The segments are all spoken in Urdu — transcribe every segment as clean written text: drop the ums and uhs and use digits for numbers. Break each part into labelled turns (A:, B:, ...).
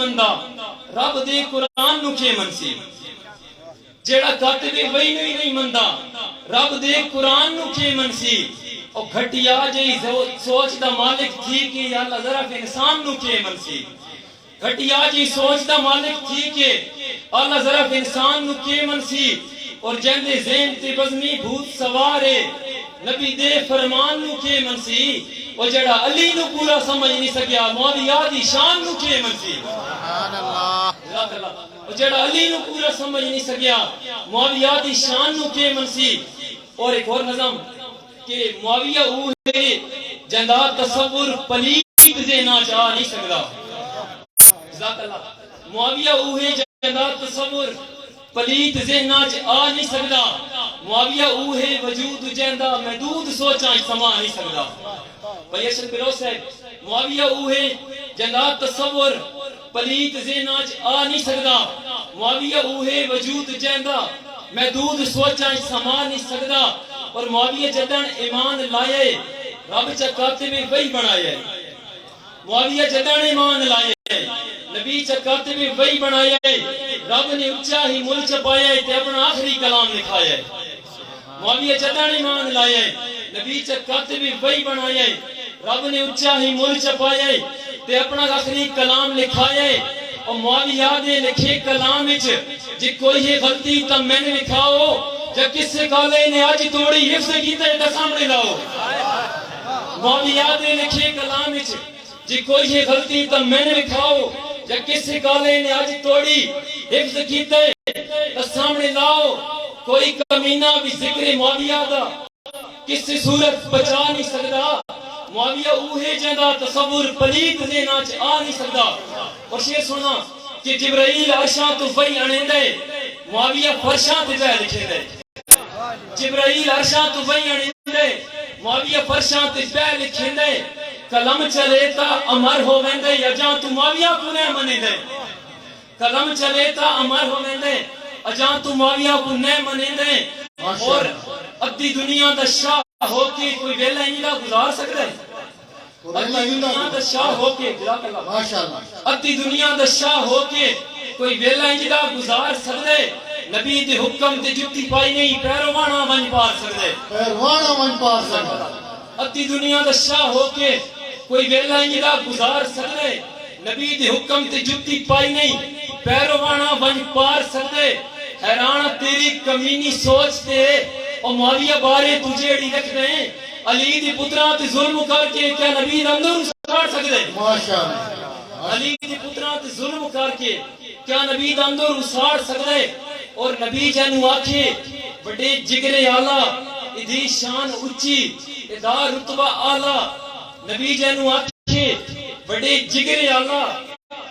A: مندا رب دے قرآن نو کے منسی جیڑا کاتب وہی نہیں مندا رب دے قرآن نو کے منسی او گھٹیا جئی سوچ دا مالک تھی کہ یا اللہ ذرا انسان نو کے منسی گھٹیا جی سوچ دا مالک تھی کہ اللہ ذرا انسان نو کے منسی اور جندے ذہن تے بزمی بھوت سوارے نبی دے فرمان نو کے منسی اور جڑا علی نو پورا سمجھ نہیں سکیا معاویہ دی شان نو کے منسی سبحان اللہ اور جڑا علی نو پورا سمجھ نہیں سکیا معاویہ دی شان نو کے منسی اور ایک اور نظم کہ معاویہ اوہ جندہ تصور پلیت ذہنہ چاہ نہیں سکتا معاویہ اوہ جندہ تصور پلیت ذہنہ چاہ نہیں سکتا معاویہ اوہ وجود جندہ محدود سوچاں سما نہیں سکتا بھائی اشرف بروس ہے معاویہ اوہ جندہ تصور پلیت ذہنہ چاہ نہیں سکتا معاویہ اوہ وجود جندہ محدود سوچاں سما نہیں سکتا اور معاویہ جدن ایمان لائے رب چکاتے میں وہی بنائے معاویہ جدن ایمان لائے نبی چکاتے میں وہی بنائے رب نے اچھا ہی مل چپایا تے اپنا آخری کلام لکھایا معاویہ جدن ایمان لائے نبی چکاتے میں وہی بنائے رب نے اچھا ہی مل چپایا تے اپنا آخری کلام لکھایا اور معاویہ دے لکھے کلام وچ جے کوئی ہے غلطی تم میں نے لکھاؤ جب کس سے کالے نے آج توڑی حفظ کیتا ہے تا سامنے لاؤ معاویہ دے لکھے کلام وچ جے کوئی ہے غلطی تم میں نے لکھاؤ جب کس سے کالے نے آج توڑی حفظ کیتا ہے تا سامنے لاؤ کوئی کمینہ بھی ذکر معاویہ دا کس سے صورت بچا نہیں سکتا معاویہ اوہے جندہ تصور پلیت دینا آ نہیں سکتا اور شیر سنا کہ جبرائیل عرشاں تو وہی انندے معاویہ فرشاں تے جائے لکھے دے جبرائیل عرشاں تو وہی انندے معاویہ فرشاں تے جائے لکھے دے کلم چلے تا امر ہو ویندے یا جاں تو معاویہ کو نہیں منے دے کلم چلے تا امر ہو ویندے اجاں تو معاویہ کو نہیں منے دے اور ادھی دنیا دا شاہ ہو کے کوئی ویلہ انجلہ گزار سکتا ہے ادھی دنیا دا شاہ ہو کے ادھی دنیا دا شاہ ہو کے کوئی ویلہ انجلہ گزار سکتا ہے نبی دے حکم دے جتی پائی نہیں پیروانہ ونج پار سکتا ہے ادھی دنیا دا شاہ ہو کے کوئی ویلہ انجلہ گزار سکتا ہے نبی دے حکم دے جتی پائی نہیں پیروانہ ونج پار سکتا ہے حیران تیری کمینی سوچ تے اور معاویہ بارے تجھے اڑی رکھ دیں علی دی پتران تے ظلم کر کے کیا نبی اندر ساڑ سکتے علی دی پتران تے ظلم کر کے کیا نبی اندر ساڑ سکتے اور نبی جنو آکھے بڑے جگر آلہ ادھی شان اچھی ادا رتبہ آلہ نبی جنو آکھے بڑے جگر آلہ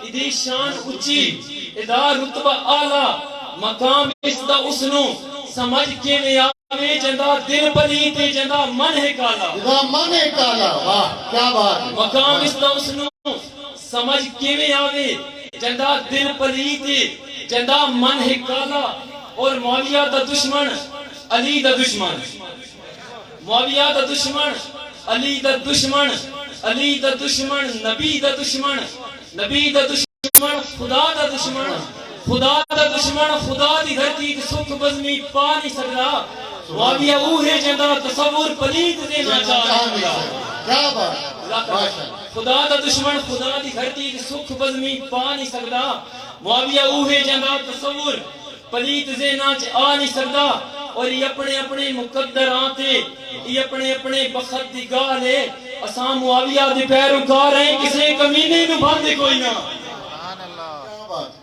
A: ادھی شان اچھی ادا رتبہ آلہ مقام اس دا اسنو سمجھ کے میں آوے جندہ دل پلیتے جندہ من ہے کالا
B: واہ کیا بات
A: مقام اس دا اسنو سمجھ کے میں آوے جندہ دل پلیتے جندہ من ہے کالا اور معاویہ دا دشمن علی دا دشمن معاویہ دا دشمن علی دا دشمن علی دا دشمن نبی دا دشمن نبی دا دشمن خدا دا دشمن خدا دا دشمن خدا دی دھرتی سکھ بزمی پا نہیں سکتا معاویہ اوہے جندہ تصور پلیت دینا چاہتا
B: کیا بات
A: خدا دا دشمن خدا دی دھرتی سکھ بزمی پا نہیں سکتا معاویہ اوہے جندہ تصور پلیت دینا آ نہیں سکتا اور یہ اپنے اپنے مقدر آتے یہ اپنے اپنے بخت دی گالے اساں معاویہ دی پیروکار ہیں کسے کمینے نو بھاندے کوئی نہ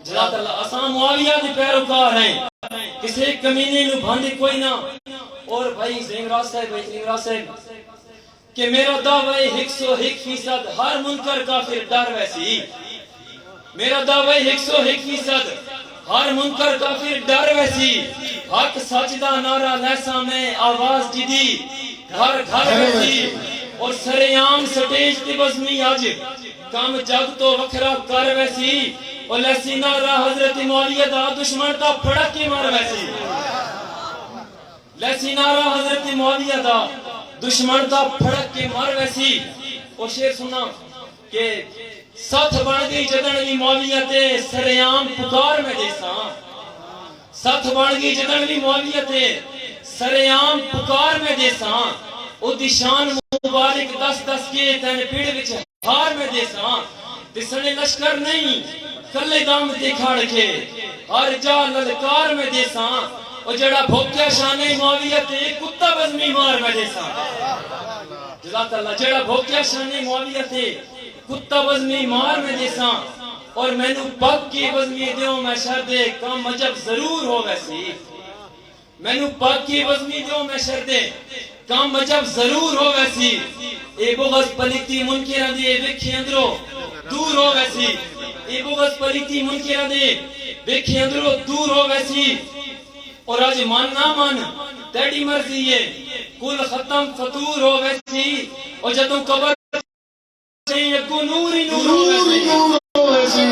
A: جلال اللہ اساں معاویہ دی پیروکار ہیں کسے کمینے نو بھاندے کوئی نہ اور بھائی زینگراز صاحب کہ میرا دعوی 101% ہر منکر کافر ڈر ویسی میرا دعوی 101% ہر منکر کافر ڈر ویسی حق سچ دا نعرہ لیسا میں آواز جدی گھر گھر ویسی اور سریام سٹیج تے بزمی آج کام جگ تو وکھرا کر ویسی اور لیسی نعرہ حضرت معاویہ دا دشمن تا پھڑک کے مار ویسی لیسی نعرہ حضرت معاویہ دا دشمن تا پھڑک کے مار ویسی اور شیر سنا کہ ساتھ بن گئی جدن بھی معاویہ تے سریام پکار میں دیساں ساتھ بن گئی جدن بھی معاویہ تے سریام پکار میں دیساں او دی شان مبارک دس دس کے تین پیڑ وچ ہار میں دیساں دسنے لشکر نہیں کلے دام تے کھاڑ کے ہر جا للکار میں دیساں او جڑا بھوکیا شانے معاویہ تے کتا بزمی مار میں دیساں جزاک اللہ جڑا بھوکیا شانے معاویہ تے کتا بزمی مار میں دیساں اور میں نو پاک کی بزمی دیوں میں شردے کام عجب ضرور ہو ویسی میں نو پاک کی بزمی دیوں میں شردے کام عجب ضرور ہو ویسی اے بغض پلیتی منکرہ دے وکھی اندرو دور ہو ویسی اے بغض پلیتی منکرہ دے وکھی اندرو دور ہو ویسی اور آج مان نہ مان تیڑی مرضی ہے کل ختم فطور ہو ویسی اور جدوں قبر سے نور ہی نور ہو ویسی